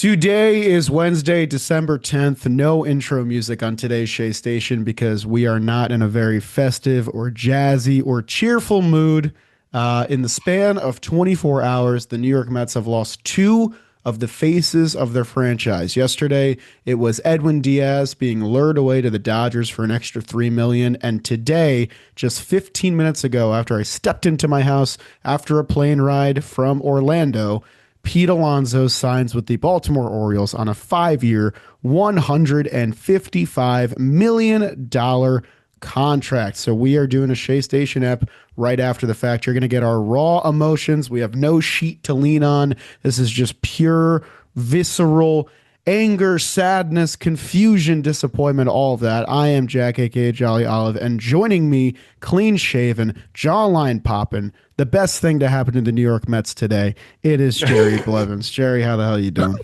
Today is Wednesday, December 10th. No intro music on today's Shea Station because we are not in a very festive or jazzy or cheerful mood. In the span of 24 hours, the New York Mets have lost two of the faces of their franchise. Yesterday, it was Edwin Diaz being lured away to the Dodgers for an extra $3 million, and today, just 15 minutes ago, after I stepped into my house after a plane ride from Orlando, Pete Alonso signs with the Baltimore Orioles on a 5-year, $155 million contract. So we are doing a Shea Station app right after the fact. You're going to get our raw emotions. We have no sheet to lean on. This is just pure, visceral anger, sadness, confusion, disappointment, all of that. I am Jack, aka Jolly Olive, and joining me, clean shaven, jawline popping, the best thing to happen to the New York Mets today, it is Jerry Blevins. Jerry, how the hell are you doing?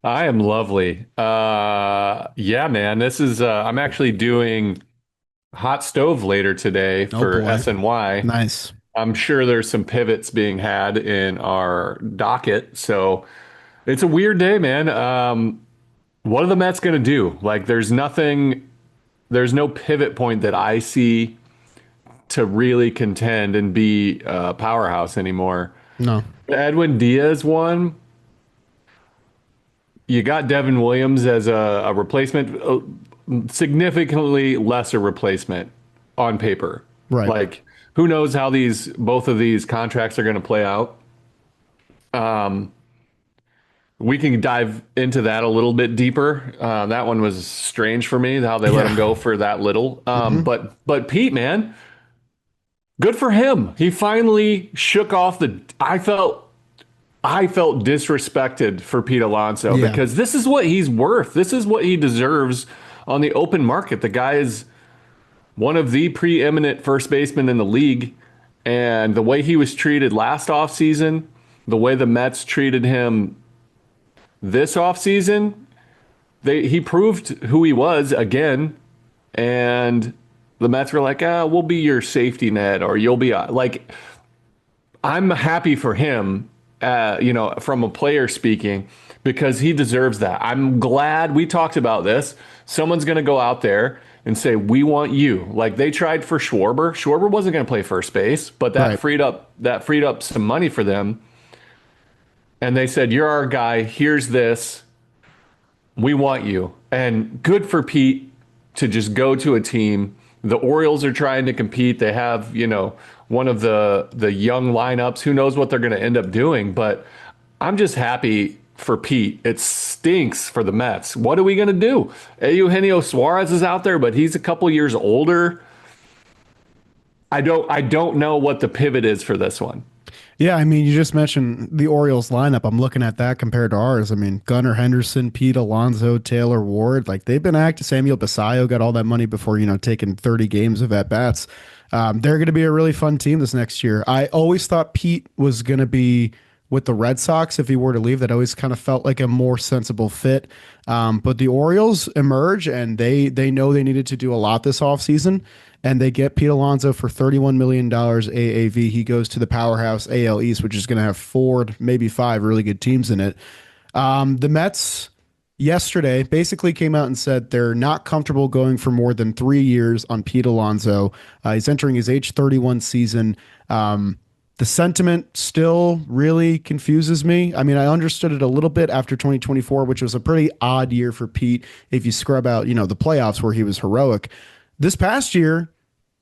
I am lovely. Yeah, man. This is I'm actually doing hot stove later today Oh for boy. SNY. Nice. I'm sure there's some pivots being had in our docket. So it's a weird day, man. What are the Mets gonna do? Like there's no pivot point that I see to really contend and be a powerhouse anymore. No. Edwin Diaz won. You got Devin Williams as a replacement, a significantly lesser replacement on paper. Right. Like, who knows how these both of these contracts are going to play out? Um, we can dive into that a little bit deeper. That one was strange for me how they let him Yeah. go for that little. Hmm. But Pete, man, good for him. He finally shook off the. I felt disrespected for Pete Alonso Yeah. because this is what he's worth. This is what he deserves on the open market. The guy is one of the preeminent first basemen in the league. And the way he was treated last offseason, the way the Mets treated him this offseason, he proved who he was again. And the Mets were like, we'll be your safety net, or you'll be like, I'm happy for him, from a player speaking, because he deserves that. I'm glad we talked about this. Someone's going to go out there and say, we want you. Like they tried for Schwarber. Schwarber wasn't going to play first base, but Right. that freed up some money for them. And they said, you're our guy. Here's this. We want you. And good for Pete to just go to a team. The Orioles are trying to compete. They have, one of the young lineups. Who knows what they're going to end up doing? But I'm just happy for Pete. It stinks for the Mets. What are we going to do? Eugenio Suarez is out there, but he's a couple years older. I don't know what the pivot is for this one. Yeah, I mean, you just mentioned the Orioles lineup. I'm looking at that compared to ours. I mean, Gunnar Henderson, Pete Alonso, Taylor Ward, like they've been active. Samuel Basallo got all that money before, taking 30 games of at bats. They're going to be a really fun team this next year. I always thought Pete was going to be with the Red Sox if he were to leave. That always kind of felt like a more sensible fit. But the Orioles emerge and they know they needed to do a lot this offseason. And they get Pete Alonso for $31 million AAV. He goes to the powerhouse AL East, which is going to have four, maybe five really good teams in it. The Mets yesterday basically came out and said they're not comfortable going for more than 3 years on Pete Alonso. He's entering his age 31 season. The sentiment still really confuses me. I mean, I understood it a little bit after 2024, which was a pretty odd year for Pete. If you scrub out, the playoffs where he was heroic. This past year,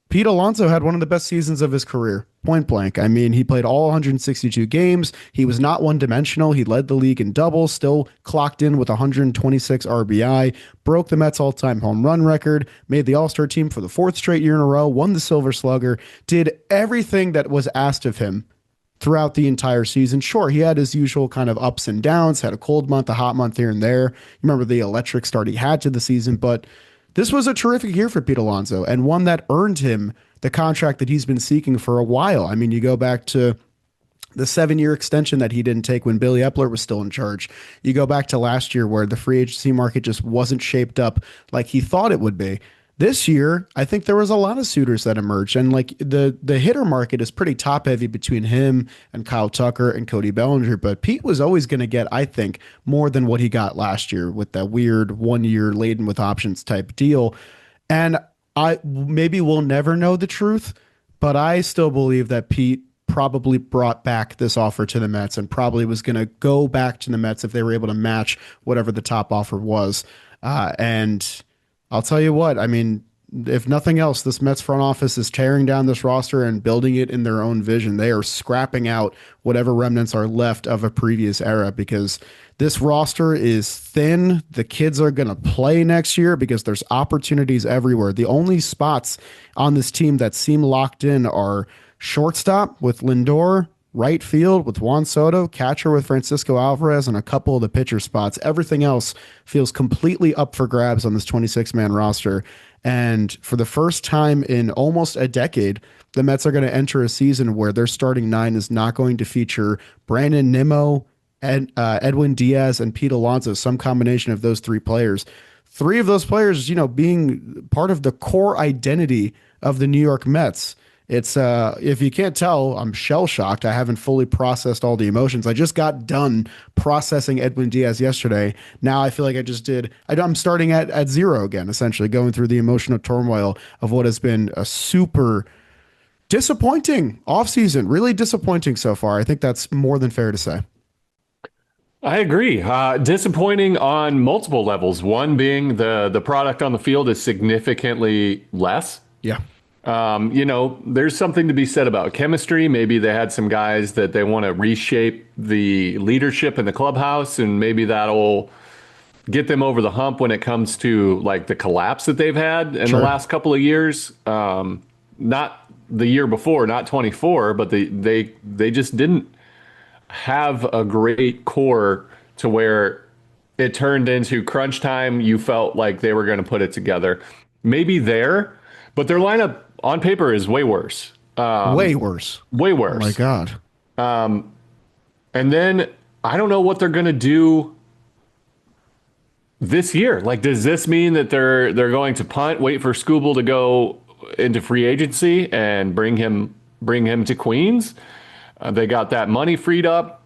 Pete Alonso had one of the best seasons of his career, point blank. I mean, he played all 162 games. He was not one dimensional. He led the league in doubles, still clocked in with 126 RBI, broke the Mets all time home run record, made the All Star team for the fourth straight year in a row, won the Silver Slugger, did everything that was asked of him throughout the entire season. Sure, he had his usual kind of ups and downs, had a cold month, a hot month here and there. You remember the electric start he had to the season, but this was a terrific year for Pete Alonso and one that earned him the contract that he's been seeking for a while. I mean, you go back to the 7-year extension that he didn't take when Billy Epler was still in charge. You go back to last year where the free agency market just wasn't shaped up like he thought it would be. This year, I think there was a lot of suitors that emerged, and like the hitter market is pretty top heavy between him and Kyle Tucker and Cody Bellinger. But Pete was always going to get, I think, more than what he got last year with that weird 1 year laden with options type deal. And I maybe we'll never know the truth, but I still believe that Pete probably brought back this offer to the Mets and probably was going to go back to the Mets if they were able to match whatever the top offer was. And I'll tell you what, I mean, if nothing else, this Mets front office is tearing down this roster and building it in their own vision. They are scrapping out whatever remnants are left of a previous era because this roster is thin. The kids are going to play next year because there's opportunities everywhere. The only spots on this team that seem locked in are shortstop with Lindor, right field with Juan Soto, catcher with Francisco Alvarez, and a couple of the pitcher spots. Everything else feels completely up for grabs on this 26-man roster. And for the first time in almost a decade, the Mets are going to enter a season where their starting nine is not going to feature Brandon Nimmo, Edwin Diaz, and Pete Alonso, some combination of those three players. Three of those players, being part of the core identity of the New York Mets. It's if you can't tell, I'm shell shocked. I haven't fully processed all the emotions. I just got done processing Edwin Diaz yesterday. Now I feel like I just did. I'm starting at zero again, essentially going through the emotional turmoil of what has been a super disappointing offseason. Really disappointing so far. I think that's more than fair to say. I agree. Disappointing on multiple levels. One being the product on the field is significantly less. Yeah. There's something to be said about chemistry. Maybe they had some guys that they want to reshape the leadership in the clubhouse, and maybe that'll get them over the hump when it comes to like the collapse that they've had in the Sure. last couple of years. Not the year before, not 24, but they just didn't have a great core to where it turned into crunch time. You felt like they were going to put it together. Maybe there, but their lineup on paper is way worse. Way worse. Way Oh my worse. God. And then I don't know what they're going to do this year. Like, does this mean that they're going to punt, wait for Scooble to go into free agency and bring him to Queens? They got that money freed up.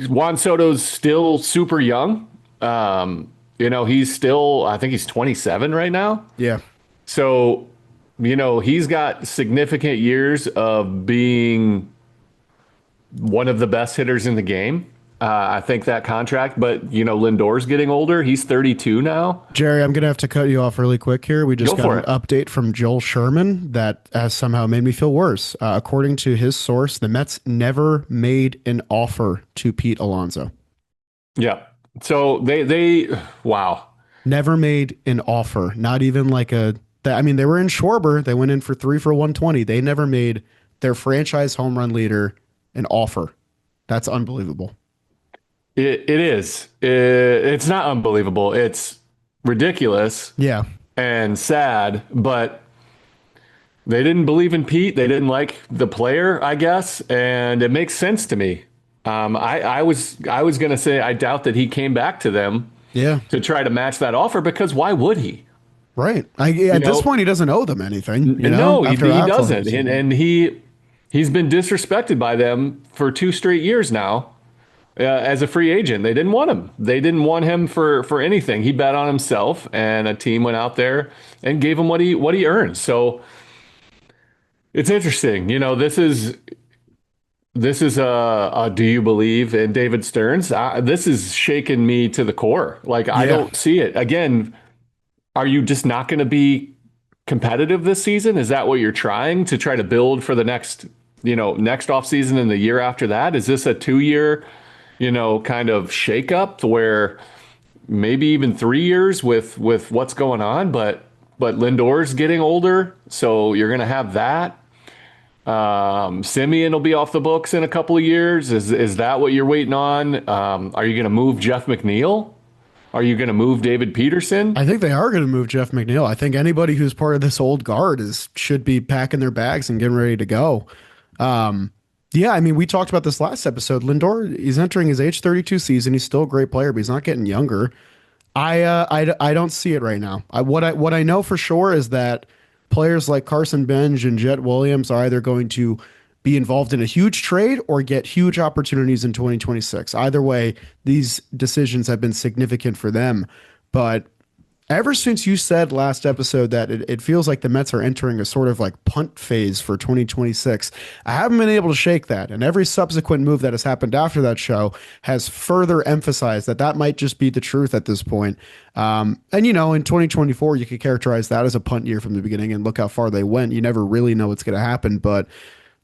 Juan Soto's still super young. He's still, I think he's 27 right now. Yeah. So, he's got significant years of being one of the best hitters in the game. I think that contract, but Lindor's getting older. He's 32 now. Jerry, I'm going to have to cut you off really quick here. We just Go got for an it. update from Joel Sherman that has somehow made me feel worse. According to his source, the Mets never made an offer to Pete Alonso. Yeah. So they wow. Never made an offer. Not even like I mean, they were in Schwarber. They went in for 3 for 120. They never made their franchise home run leader an offer. That's unbelievable. It is. It's not unbelievable. It's ridiculous Yeah. and sad, but they didn't believe in Pete. They didn't like the player, I guess, and it makes sense to me. I was going to say I doubt that he came back to them Yeah. to try to match that offer because why would he? Right. You At this know, point, he doesn't owe them anything, no, he after doesn't, outflows. and he's been disrespected by them for 2 straight years now. As a free agent, they didn't want him. They didn't want him for anything. He bet on himself, and a team went out there and gave him what he earned. So it's interesting. This is a do you believe in David Stearns? This is shaking me to the core. Like I Yeah. don't see it. Again, are you just not going to be competitive this season? Is that what you're trying to build for the next offseason and the year after that? Is this a 2 year, kind of shakeup where maybe even 3 years with what's going on? But Lindor's getting older, so you're going to have that. Simeon will be off the books in a couple of years. Is that what you're waiting on? Are you going to move Jeff McNeil? Are you going to move David Peterson? I think they are going to move Jeff McNeil. I think anybody who's part of this old guard should be packing their bags and getting ready to go. Yeah, I mean, we talked about this last episode. Lindor, he's entering his age 32 season. He's still a great player, but he's not getting younger. I don't see it right now. What I know for sure is that players like Carson Benj and Jet Williams are either going to be involved in a huge trade or get huge opportunities in 2026. Either way, these decisions have been significant for them. But ever since you said last episode that it feels like the Mets are entering a sort of like punt phase for 2026, I haven't been able to shake that. And every subsequent move that has happened after that show has further emphasized that that might just be the truth at this point. And, in 2024, you could characterize that as a punt year from the beginning and look how far they went. You never really know what's going to happen. But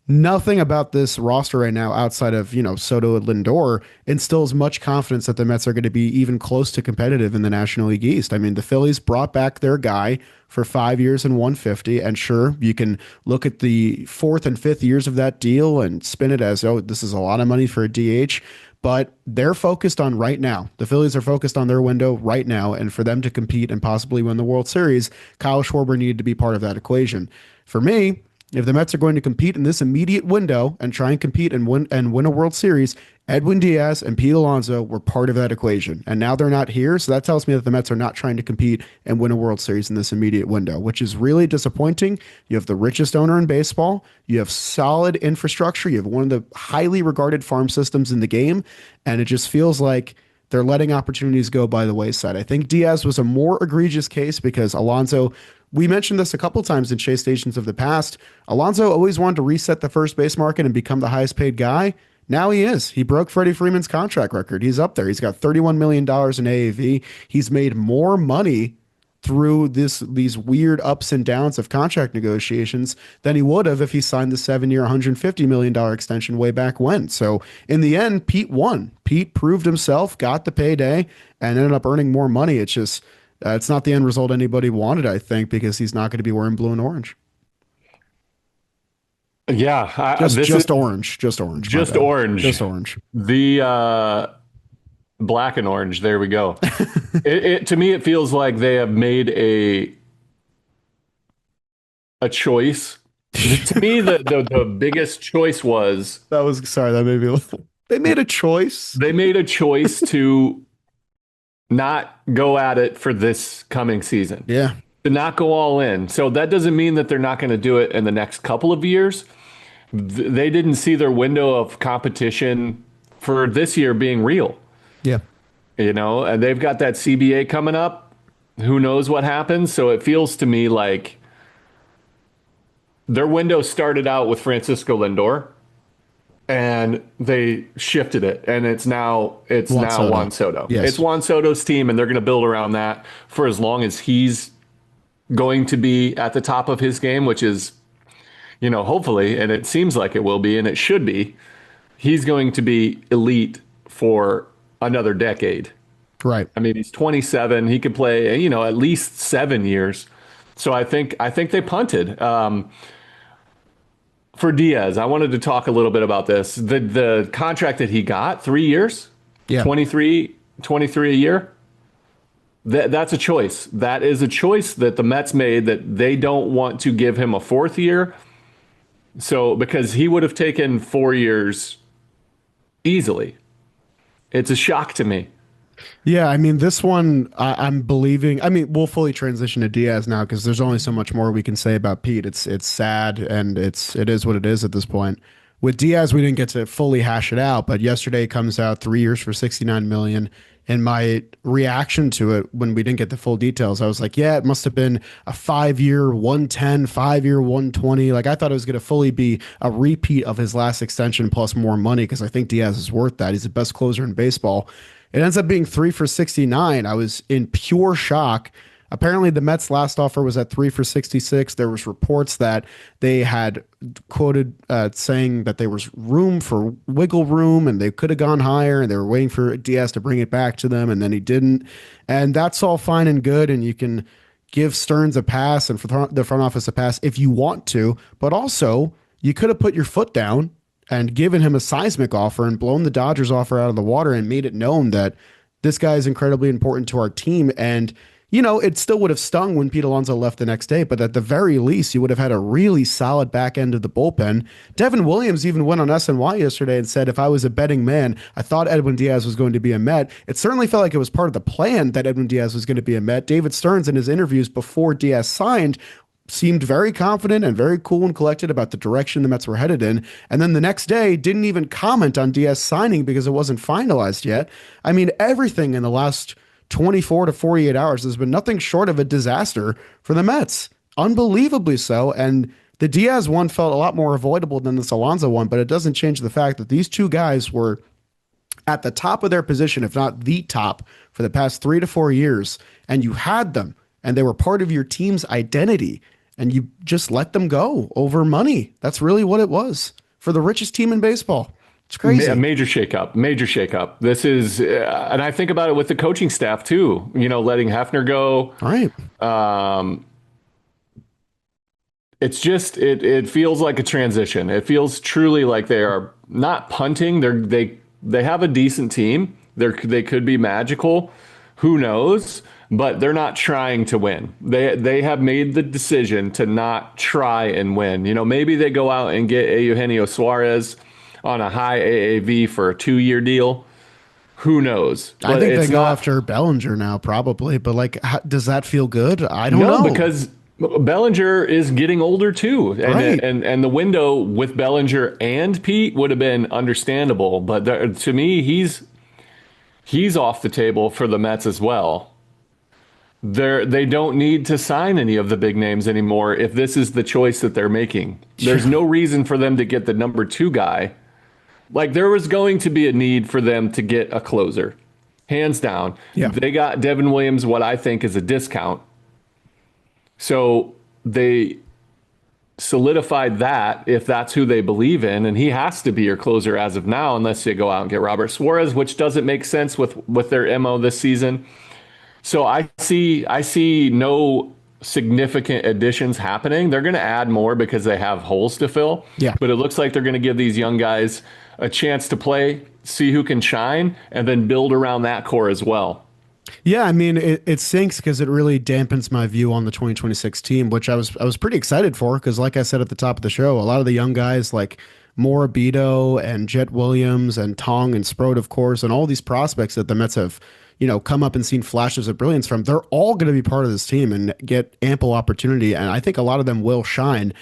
nothing about this roster right now outside of, Soto and Lindor instills much confidence that the Mets are going to be even close to competitive in the National League East. I mean, the Phillies brought back their guy for 5 years and 150. And sure, you can look at the fourth and fifth years of that deal and spin it as, oh, this is a lot of money for a DH. But they're focused on right now. The Phillies are focused on their window right now. And for them to compete and possibly win the World Series, Kyle Schwarber needed to be part of that equation. For me, if the Mets are going to compete in this immediate window and try and compete and win a World Series, Edwin Diaz and Pete Alonso were part of that equation. And now they're not here. So that tells me that the Mets are not trying to compete and win a World Series in this immediate window, which is really disappointing. You have the richest owner in baseball. You have solid infrastructure. You have one of the highly regarded farm systems in the game. And it just feels like they're letting opportunities go by the wayside. I think Diaz was a more egregious case because Alonso, we mentioned this a couple times in Chase Stations of the past. Alonso always wanted to reset the first base market and become the highest paid guy. Now he is. He broke Freddie Freeman's contract record. He's up there. He's got $31 million in AAV. He's made more money through these weird ups and downs of contract negotiations than he would have if he signed the 7 year, $150 million extension way back when. So in the end, Pete won. Pete proved himself, got the payday, and ended up earning more money. It's just, it's not the end result anybody wanted, I think, because he's not going to be wearing blue and orange. Yeah, Just this is just orange. Just orange. My just bad. orange. Just orange. The black and orange. There we go. To me, it feels like they have made a choice. To me, the biggest choice was That was sorry, that made me they made a choice. they made a choice to not go at it for this coming season, Yeah. to not go all in. So that doesn't mean that they're not going to do it in the next couple of years. They didn't see their window of competition for this year being real, Yeah. and they've got that CBA coming up. Who knows what happens? So it feels to me like their window started out with Francisco Lindor and they shifted it, and it's now Soto. Juan Soto. Yes. It's Juan Soto's team, and they're going to build around that for as long as he's going to be at the top of his game, which is, hopefully, and it seems like it will be, and it should be. He's going to be elite for another decade. Right. I mean, he's 27. He could play, at least 7 years. So I think they punted. For Diaz, I wanted to talk a little bit about this. The contract that he got, 3 years, Yeah. 23 a year. That's a choice. That is a choice that the Mets made, that they don't want to give him a fourth year. So because he would have taken 4 years easily. It's a shock to me. Yeah, I mean, this one, I'm believing. I mean, we'll fully transition to Diaz now because there's only so much more we can say about Pete. It's sad and it is what it is at this point. With Diaz, we didn't get to fully hash it out, but yesterday comes out 3 years for 69 million. And my reaction to it when we didn't get the full details, I was like, yeah, it must have been a 5 year 110, 5 year 120. Like I thought it was going to fully be a repeat of his last extension plus more money because I think Diaz is worth that. He's the best closer in baseball. It ends up being 3 for 69. I was in pure shock. Apparently, the Mets' last offer was at 3 for 66. There was reports that they had quoted saying that there was room for wiggle room and they could have gone higher and they were waiting for Diaz to bring it back to them and then he didn't. And that's all fine and good. And you can give Stearns a pass and for the front office a pass if you want to, but also you could have put your foot down and given him a seismic offer and blown the Dodgers offer out of the water and made it known that this guy is incredibly important to our team. And it still would have stung when Pete Alonso left the next day, but at the very least, you would have had a really solid back end of the bullpen. Devin Williams even went on SNY yesterday and said, if I was a betting man, I thought Edwin Diaz was going to be a Met. It certainly felt like it was part of the plan that Edwin Diaz was going to be a Met. David Stearns, in his interviews before Diaz signed, seemed very confident and very cool and collected about the direction the Mets were headed in. And then the next day didn't even comment on Diaz signing because it wasn't finalized yet. I mean, everything in the last 24 to 48 hours has been nothing short of a disaster for the Mets. Unbelievably so. And the Diaz one felt a lot more avoidable than this Alonso one, but it doesn't change the fact that these two guys were at the top of their position, if not the top, for the past 3 to 4 years. And you had them, and they were part of your team's identity, and you just let them go over money. That's really what it was for the richest team in baseball. It's A crazy. major shakeup, major shakeup. This is, and I think about it with the coaching staff too. Letting Hefner go. All right. Um, it's just it feels like a transition. It feels truly like they are not punting. They have a decent team. They could be magical. Who knows? But they're not trying to win. They have made the decision to not try and win. Maybe they go out and get a Eugenio Suarez on a high AAV for a 2-year deal. Who knows? I But think they it's go not. after Bellinger now, probably. But like, does that feel good? I don't No, know. because Bellinger is getting older too, and Right. and the window with Bellinger and Pete would have been understandable, but to me, he's off the table for the Mets as well. They don't need to sign any of the big names anymore if this is the choice that they're making. There's no reason for them to get the number two guy. Like there was going to be a need for them to get a closer, hands down. Yeah. They got Devin Williams, what I think is a discount. So they solidified that if that's who they believe in, and he has to be your closer as of now, unless you go out and get Robert Suarez, which doesn't make sense with their MO this season. So I see no significant additions happening. They're going to add more because they have holes to fill, Yeah. but it looks like they're going to give these young guys a chance to play, see who can shine, and then build around that core as well. Yeah, I mean it sinks because it really dampens my view on the 2026 team, which I was pretty excited for because, like I said at the top of the show, a lot of the young guys like Morabito and Jet Williams and Tong and Sproat, of course, and all these prospects that the Mets have, come up and seen flashes of brilliance from, they're all going to be part of this team and get ample opportunity, and I think a lot of them will shine.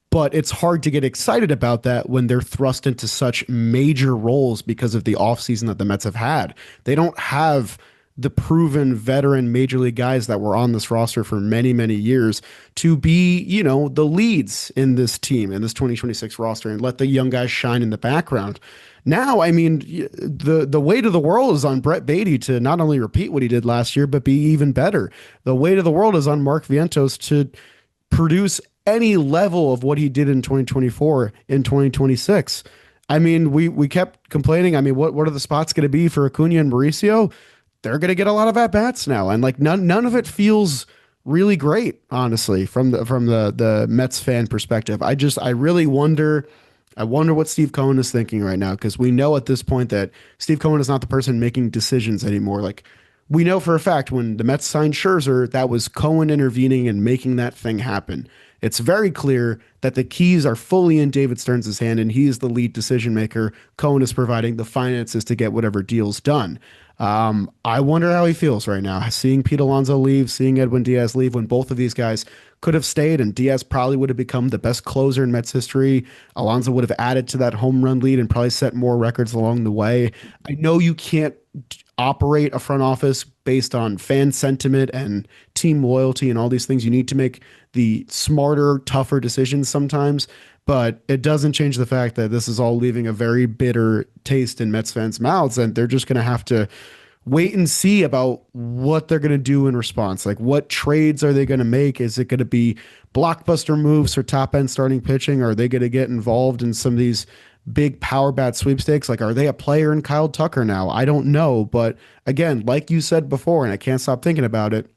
But it's hard to get excited about that when they're thrust into such major roles because of the offseason that the Mets have had. They don't have the proven veteran major league guys that were on this roster for many, many years to be, the leads in this team, in this 2026 roster, and let the young guys shine in the background. Now, I mean, the weight of the world is on Brett Beatty to not only repeat what he did last year, but be even better. The weight of the world is on Mark Vientos to produce any level of what he did in 2024 in 2026. I mean, we kept complaining. I mean, what are the spots going to be for Acuna and Mauricio? They're going to get a lot of at bats now, and like none of it feels really great, honestly, from the Mets fan perspective. I really wonder. I wonder what Steve Cohen is thinking right now because we know at this point that Steve Cohen is not the person making decisions anymore. Like we know for a fact when the Mets signed Scherzer, that was Cohen intervening and making that thing happen. It's very clear that the keys are fully in David Stearns' hand, and he is the lead decision maker. Cohen is providing the finances to get whatever deal's done. I wonder how he feels right now, seeing Pete Alonso leave, seeing Edwin Diaz leave when both of these guys could have stayed, and Diaz probably would have become the best closer in Mets history. Alonso would have added to that home run lead and probably set more records along the way. I know you can't operate a front office based on fan sentiment and team loyalty and all these things. You need to make the smarter, tougher decisions sometimes, but it doesn't change the fact that this is all leaving a very bitter taste in Mets fans' mouths, and they're just going to have to wait and see about what they're going to do in response. Like, what trades are they going to make? Is it going to be blockbuster moves for top end starting pitching? Are they going to get involved in some of these big power bat sweepstakes? Like, are they a player in Kyle Tucker now? I don't know. But again, like you said before, and I can't stop thinking about it,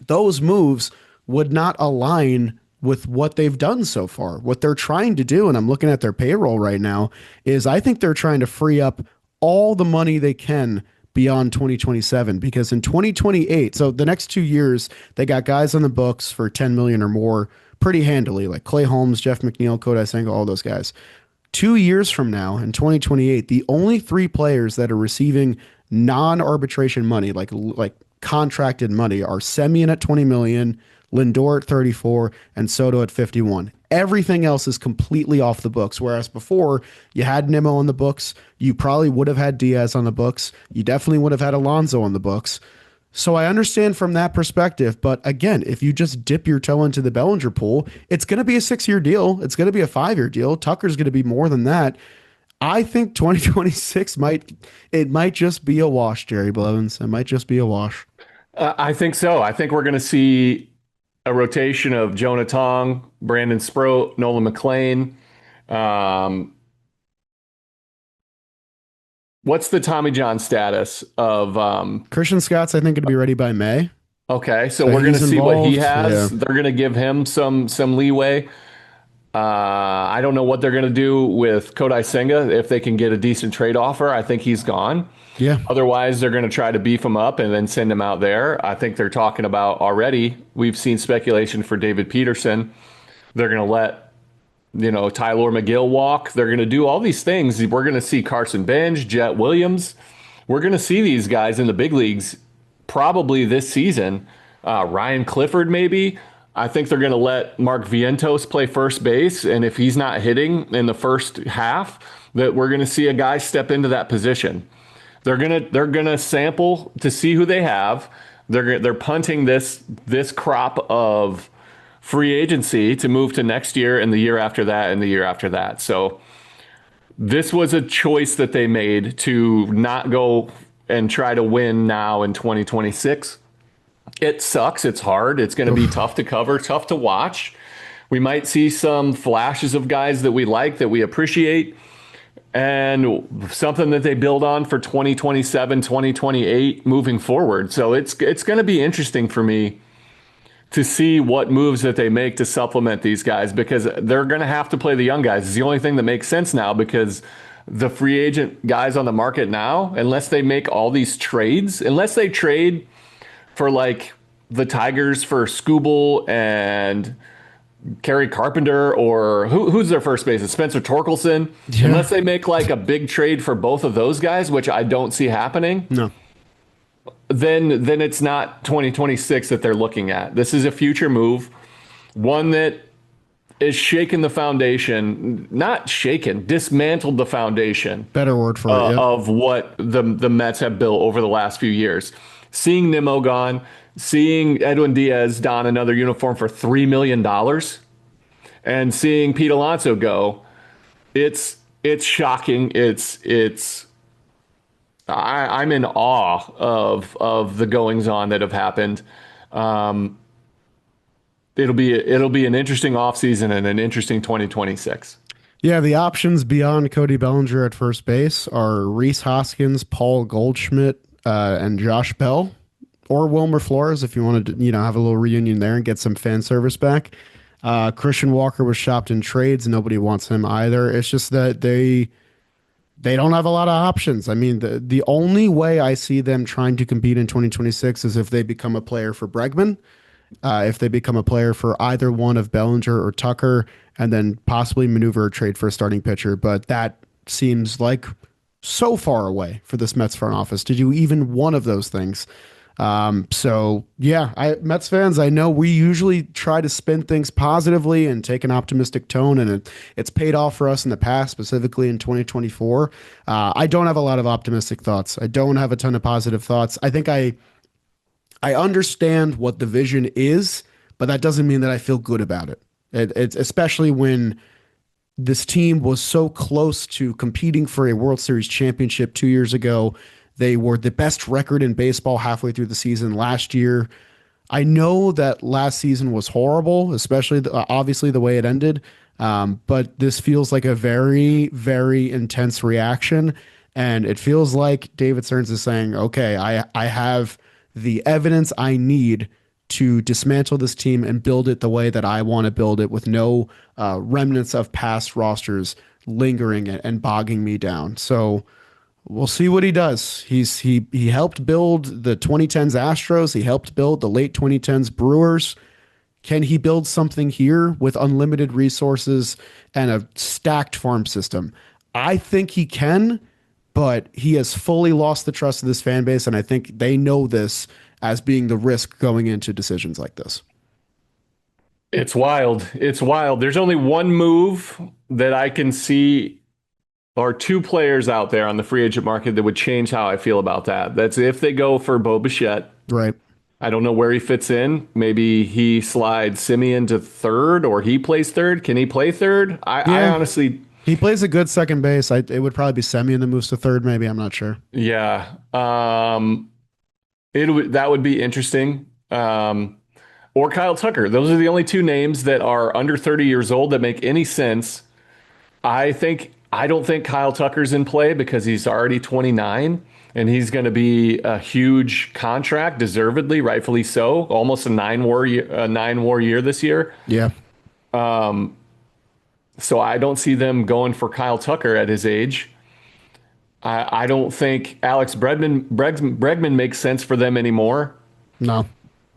those moves would not align with what they've done so far. What they're trying to do, and I'm looking at their payroll right now, is I think they're trying to free up all the money they can beyond 2027, because in 2028, so the next 2 years, they got guys on the books for 10 million or more pretty handily, like Clay Holmes, Jeff McNeil, Kodai Senga, all those guys. 2 years from now, in 2028, the only three players that are receiving non-arbitration money, like contracted money, are Semien at 20 million, Lindor at 34, and Soto at 51. Everything else is completely off the books. Whereas before, you had Nimmo on the books, you probably would have had Diaz on the books, you definitely would have had Alonso on the books. So I understand from that perspective, but again, if you just dip your toe into the Bellinger pool, it's going to be a 6 year deal. It's going to be a 5 year deal. Tucker's going to be more than that. I think 2026 might just be a wash, Jerry Blevins. It might just be a wash. I think so. I think we're going to see a rotation of Jonah Tong, Brandon Sproat, Nolan McLean. Um, what's the Tommy John status of Christian Scott's, I think, going to be ready by May. okay, so So we're going to he's see what he involved. Yeah. has. They're going to give him some leeway. I don't know what they're going to do with Kodai Senga if they can get a decent trade offer. I think he's gone. Yeah. Otherwise, they're going to try to beef him up and then send him out there. I think they're talking about already. We've seen speculation for David Peterson. They're going to let, Tyler McGill walk. They're going to do all these things. We're going to see Carson Bench, Jet Williams. We're going to see these guys in the big leagues probably this season. Ryan Clifford, maybe. I think they're going to let Mark Vientos play first base. And if he's not hitting in the first half, that we're going to see a guy step into that position. They're gonna sample to see who they have. They're punting this crop of free agency to move to next year and the year after that and the year after that. So this was a choice that they made to not go and try to win now in 2026. It sucks. It's hard. It's going to be tough to cover, tough to watch. We might see some flashes of guys that we like, that we appreciate, and something that they build on for 2027, 2028 moving forward. So it's going to be interesting for me to see what moves that they make to supplement these guys, because they're going to have to play the young guys. It's the only thing that makes sense now, because the free agent guys on the market now, unless they make all these trades, unless they trade for like the Tigers for Skubal and Kerry Carpenter, or who's their first baseman? Spencer Torkelson. Yeah. Unless they make like a big trade for both of those guys, which I don't see happening, No. then it's not 2026 that they're looking at. This is a future move, one that is shaking the foundation, not shaken, dismantled the foundation Better word for it. Yep. of what the Mets have built over the last few years. Seeing Nimmo gone, seeing Edwin Diaz don another uniform for $3 million, and seeing Pete Alonso go, it's shocking. I'm in awe of the goings on that have happened. It'll be an interesting offseason and an interesting 2026. Yeah, the options beyond Cody Bellinger at first base are Reese Hoskins, Paul Goldschmidt, and Josh Bell, or Wilmer Flores if you wanted to, have a little reunion there and get some fan service back. Christian Walker was shopped in trades. Nobody wants him either. It's just that they don't have a lot of options. I mean, the only way I see them trying to compete in 2026 is if they become a player for Bregman, if they become a player for either one of Bellinger or Tucker, and then possibly maneuver a trade for a starting pitcher. But that seems like so far away for this Mets front office to do even one of those things. So yeah, Mets fans, I know we usually try to spin things positively and take an optimistic tone, and it's paid off for us in the past, specifically in 2024. I don't have a lot of optimistic thoughts. I don't have a ton of positive thoughts. I think I understand what the vision is, but that doesn't mean that I feel good about it. It's especially when this team was so close to competing for a World Series championship 2 years ago. They were the best record in baseball halfway through the season last year. I know that last season was horrible, especially obviously the way it ended. But this feels like a very, very intense reaction. And it feels like David Stearns is saying, okay, I have the evidence I need to dismantle this team and build it the way that I want to build it, with no remnants of past rosters lingering and bogging me down. So We'll see what he does. He helped build the 2010s Astros. He helped build the late 2010s Brewers. Can he build something here with unlimited resources and a stacked farm system? I think he can, but he has fully lost the trust of this fan base, and I think they know this as being the risk going into decisions like this. It's wild. It's wild. There's only one move that I can see, or two players out there on the free agent market that would change how I feel about that. That's if they go for Bo Bichette. Right. I don't know where he fits in. Maybe he slides Simeon to third, or he plays third. Can he play third? I Yeah. honestly, He plays a good second base. It would probably be Semien that moves to third, maybe. I'm not sure. yeah. That would be interesting. Or Kyle Tucker. Those are the only two names that are under 30 years old that make any sense. I don't think Kyle Tucker's in play because he's already 29 and he's going to be a huge contract, deservedly, rightfully so, almost a 9 war year this year. Yeah. So I don't see them going for Kyle Tucker at his age. I don't think Alex Bregman makes sense for them anymore, No.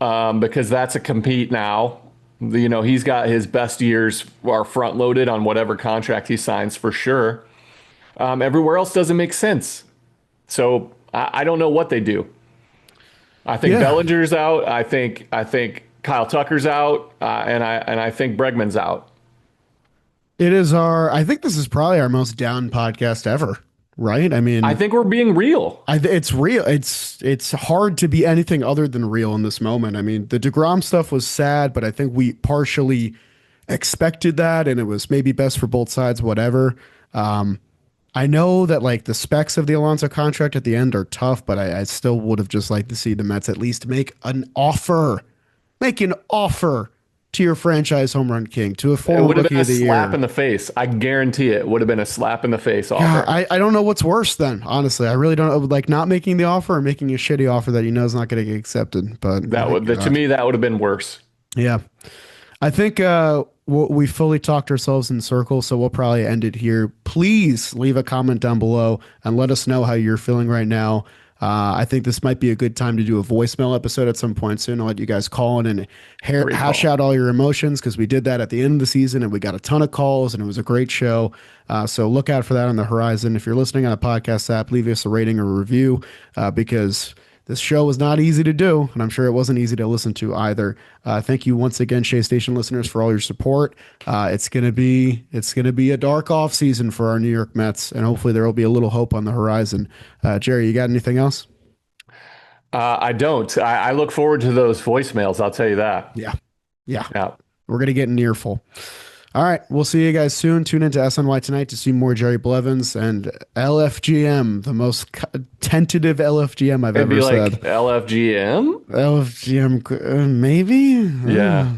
because that's a compete now. He's got his best years are front loaded on whatever contract he signs for sure. Everywhere else doesn't make sense. So I don't know what they do. I think Yeah. Bellinger's out. I think Kyle Tucker's out, and I think Bregman's out. I think this is probably our most down podcast ever, right? I I mean, think we're being real. it's real. It's hard to be anything other than real in this moment. I mean, the DeGrom stuff was sad, but I think we partially expected that, and it was maybe best for both sides, whatever. I know that like the specs of the Alonso contract at the end are tough, but I still would have just liked to see the Mets at least make an offer to your franchise home run king, to a It former would have rookie been a of the slap year. in the face. I guarantee it would have been a slap in the face Yeah, offer. I don't know what's worse then, honestly. I really don't like not making the offer or making a shitty offer that you know is not going to get accepted. But my To God. me, that would have been worse. Yeah. I think we fully talked ourselves in circles, so we'll probably end it here. Please leave a comment down below and let us know how you're feeling right now. I think this might be a good time to do a voicemail episode at some point soon. I'll let you guys call in and Great hash call. out all your emotions because we did that at the end of the season and we got a ton of calls and it was a great show. So look out for that on the horizon. If you're listening on a podcast app, leave us a rating or a review because this show was not easy to do, and I'm sure it wasn't easy to listen to either. Thank you once again, Shea Station listeners, for all your support. It's gonna be a dark off season for our New York Mets, and hopefully there will be a little hope on the horizon. Jerry, you got anything else? I don't. I look forward to those voicemails. I'll tell you that. Yeah, yeah, Yeah. we're gonna get near full. All right, we'll see you guys soon. Tune into SNY tonight to see more Jerry Blevins and LFGM, the most tentative LFGM I've It'd be ever like said. LFGM. LFGM, maybe. Yeah.